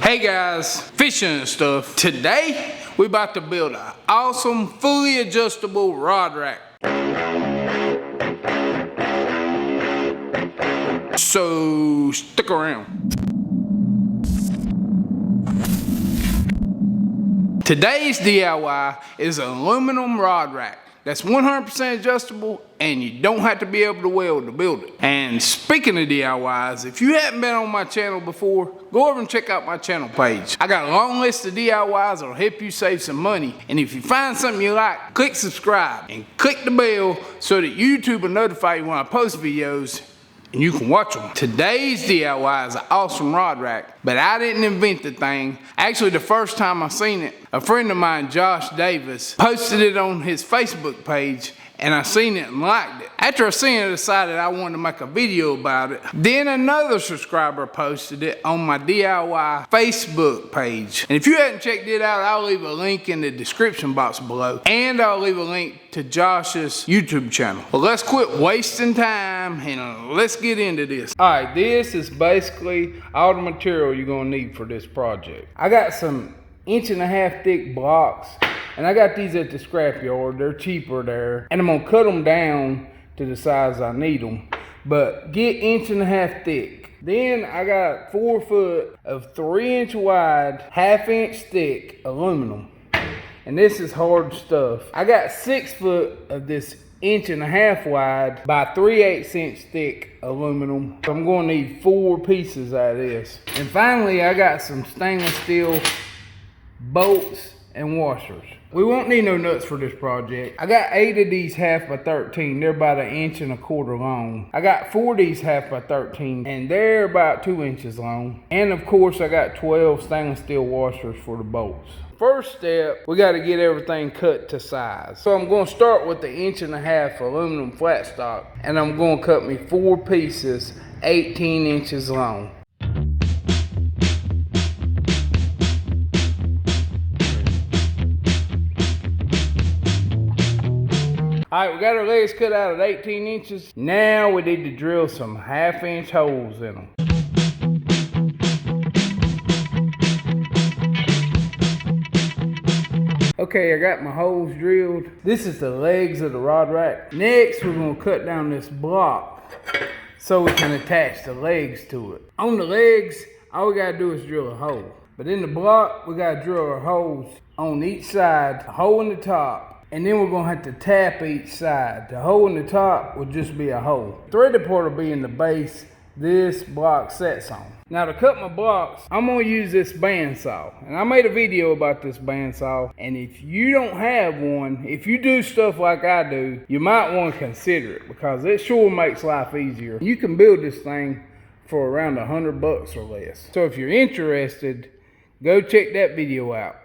Hey guys, fishing and stuff. Today, we about to build an awesome, fully adjustable rod rack. So, stick around. Today's DIY is an aluminum rod rack that's 100% adjustable and you don't have to be able to weld to build it. And speaking of DIYs, if you haven't been on my channel before, go over and check out my channel page. I got a long list of DIYs that'll help you save some money. And if you find something you like, click subscribe and click the bell so that YouTube will notify you when I post videos and you can watch them. Today's DIY is an awesome rod rack, but I didn't invent the thing. Actually, the first time I seen it, a friend of mine, Josh Davis, posted it on his Facebook page, and I seen it and liked it. After I seen it, I decided I wanted to make a video about it. Then another subscriber posted it on my DIY Facebook page. And if you haven't checked it out, I'll leave a link in the description box below. And I'll leave a link to Josh's YouTube channel. Well, let's quit wasting time and let's get into this. All right, this is basically all the material you're gonna need for this project. I got some 1.5 inch thick blocks. And I got these at the scrapyard. They're cheaper there. And I'm gonna cut them down to the size I need them. But get 1.5 inch thick. Then I got 4 foot of 3 inch wide, 1/2 inch thick aluminum. And this is hard stuff. I got 6 foot of this 1.5 inch wide by 3/8 inch thick aluminum. So I'm gonna need 4 pieces out of this. And finally, I got some stainless steel bolts and washers. We won't need no nuts for this project. I got 8 of these 1/2 by 13. They're about 1.25 inches long. I got 4 of these 1/2 by 13 and they're about 2 inches long. And of course I got 12 stainless steel washers for the bolts. First step, we got to get everything cut to size. So I'm going to start with the 1.5 inch aluminum flat stock and I'm going to cut me 4 pieces 18 inches long. Alright, we got our legs cut out at 18 inches. Now we need to drill some 1/2 inch holes in them. Okay, I got my holes drilled. This is the legs of the rod rack. Next, we're gonna cut down this block so we can attach the legs to it. On the legs, all we gotta do is drill a hole. But in the block, we gotta drill our holes on each side, a hole in the top. And then we're gonna have to tap each side. The hole in the top will just be a hole. Threaded part will be in the base this block sets on. Now to cut my blocks, I'm gonna use this bandsaw. And I made a video about this bandsaw. And if you don't have one, if you do stuff like I do, you might wanna consider it because it sure makes life easier. You can build this thing for around $100 or less. So if you're interested, go check that video out.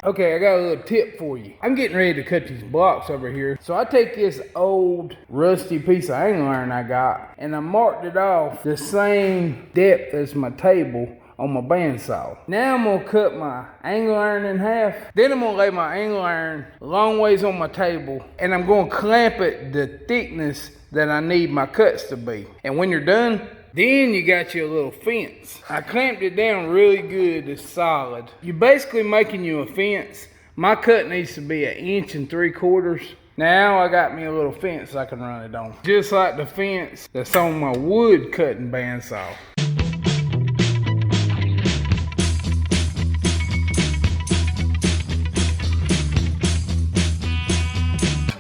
Okay, I got a little tip for you. I'm getting ready to cut these blocks over here. So I take this old rusty piece of angle iron I got and I marked it off the same depth as my table on my bandsaw. Now I'm gonna cut my angle iron in half. Then I'm gonna lay my angle iron a long ways on my table and I'm gonna clamp it the thickness that I need my cuts to be. And when you're done, then you got your little fence. I clamped it down really good, it's solid. You're basically making you a fence. My cut needs to be 1.75 inches. Now I got me a little fence I can run it on. Just like the fence that's on my wood cutting bandsaw.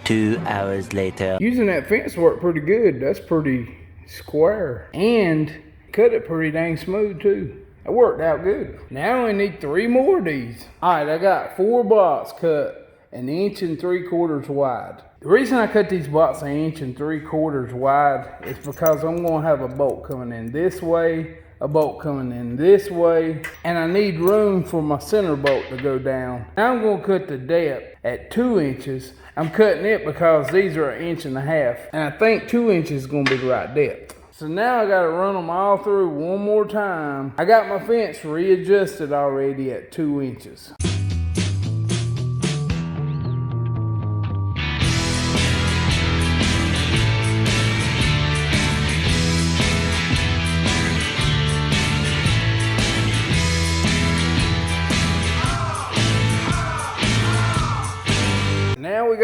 Two hours later. Using that fence worked pretty good. That's pretty square and cut it pretty dang smooth too. It worked out good. Now I only need 3 more of these. Alright, I got 4 blocks cut 1.75 inches wide. The reason I cut these blocks 1.75 inches wide is because I'm going to have a bolt coming in this way, a bolt coming in this way, and I need room for my center bolt to go down. Now I'm going to cut the depth at 2 inches. I'm cutting it because these are 1.5 inches, and I think 2 inches is going to be the right depth. So now I got to run them all through one more time. I got my fence readjusted already at 2 inches.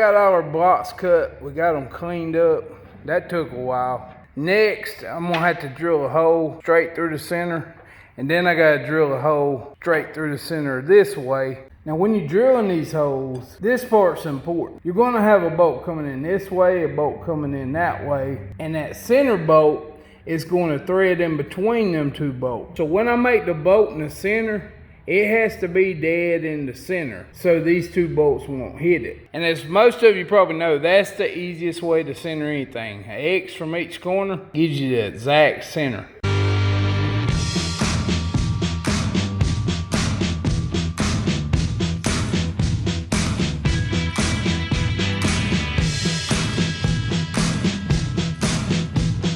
got all our blocks cut. We got them cleaned up. That took a while. Next, I'm gonna have to drill a hole straight through the center. And then I gotta drill a hole straight through the center this way. Now when you're drilling these holes, this part's important. You're gonna have a bolt coming in this way, a bolt coming in that way, and that center bolt is going to thread in between them two bolts. So when I make the bolt in the center, it has to be dead in the center so these two bolts won't hit it. And as most of you probably know, that's the easiest way to center anything. An X from each corner gives you the exact center.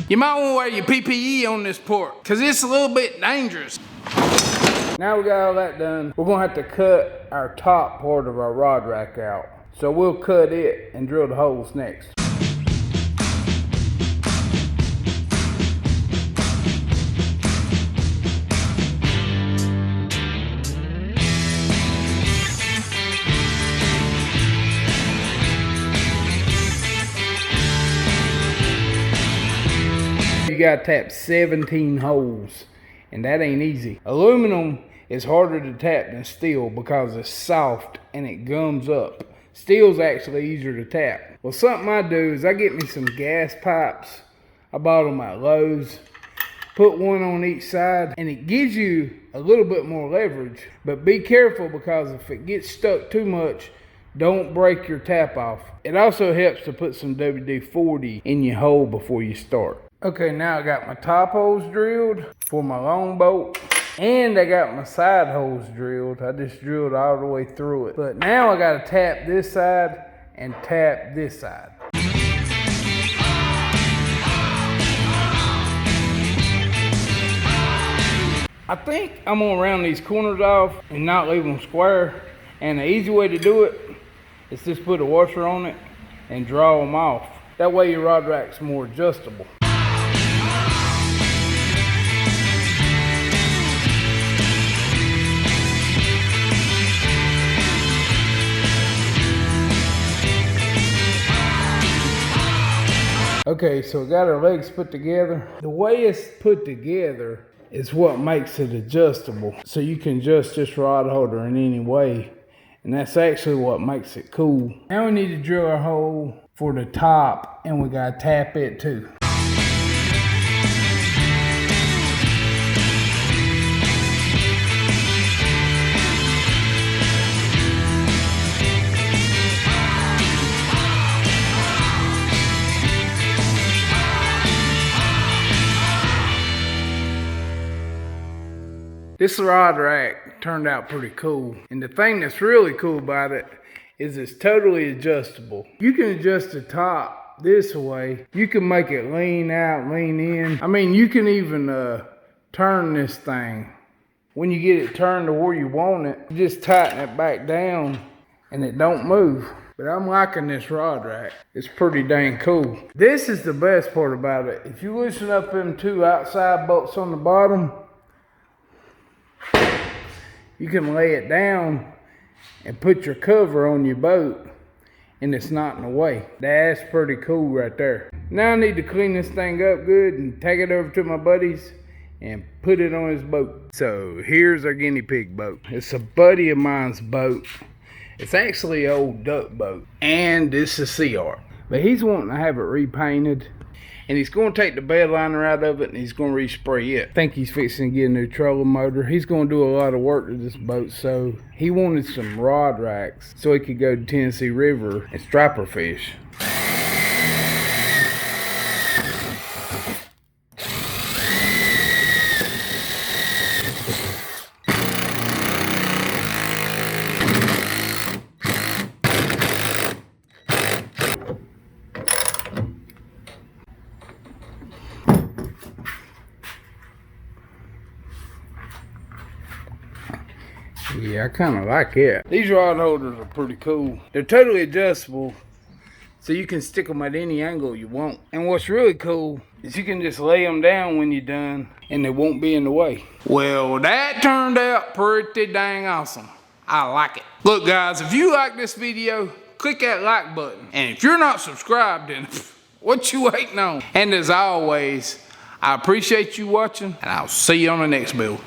You might want to wear your PPE on this part, because it's a little bit dangerous. Now we got all that done, we're going to have to cut our top part of our rod rack out. So we'll cut it and drill the holes next. You gotta tap 17 holes, and that ain't easy. Aluminum is harder to tap than steel because it's soft and it gums up. Steel's actually easier to tap. Well, something I do is I get me some gas pipes. I bought them at Lowe's. Put one on each side, and it gives you a little bit more leverage. But be careful, because if it gets stuck too much, don't break your tap off. It also helps to put some WD-40 in your hole before you start. Okay, now I got my top holes drilled for my long bolt, and I got my side holes drilled. I just drilled all the way through it. But now I gotta tap this side and tap this side. I think I'm gonna round these corners off and not leave them square. And the easy way to do it is just put a washer on it and draw them off. That way your rod rack's more adjustable. Okay, so we got our legs put together. The way it's put together is what makes it adjustable. So you can adjust this rod holder in any way. And that's actually what makes it cool. Now we need to drill our hole for the top, and we gotta tap it too. This rod rack turned out pretty cool. And the thing that's really cool about it is it's totally adjustable. You can adjust the top this way. You can make it lean out, lean in. I mean, you can even turn this thing. When you get it turned to where you want it, you just tighten it back down and it don't move. But I'm liking this rod rack. It's pretty dang cool. This is the best part about it. If you loosen up them two outside bolts on the bottom, you can lay it down and put your cover on your boat, and it's not in the way. That's pretty cool right there. Now I need to clean this thing up good and take it over to my buddies and put it on his boat. So here's our guinea pig boat. It's a buddy of mine's boat. It's actually an old duck boat, and it's a Sea Ark. But he's wanting to have it repainted. And he's going to take the bed liner out of it, and he's going to respray it. I think he's fixing to get a new trolling motor. He's going to do a lot of work to this boat, so he wanted some rod racks so he could go to Tennessee River and striper fish. Yeah, I kind of like it. These rod holders are pretty cool. They're totally adjustable, so you can stick them at any angle you want. And what's really cool is you can just lay them down when you're done, and they won't be in the way. Well, that turned out pretty dang awesome. I like it. Look guys, if you like this video, click that like button. And if you're not subscribed, then what you waiting on? And as always, I appreciate you watching, and I'll see you on the next build.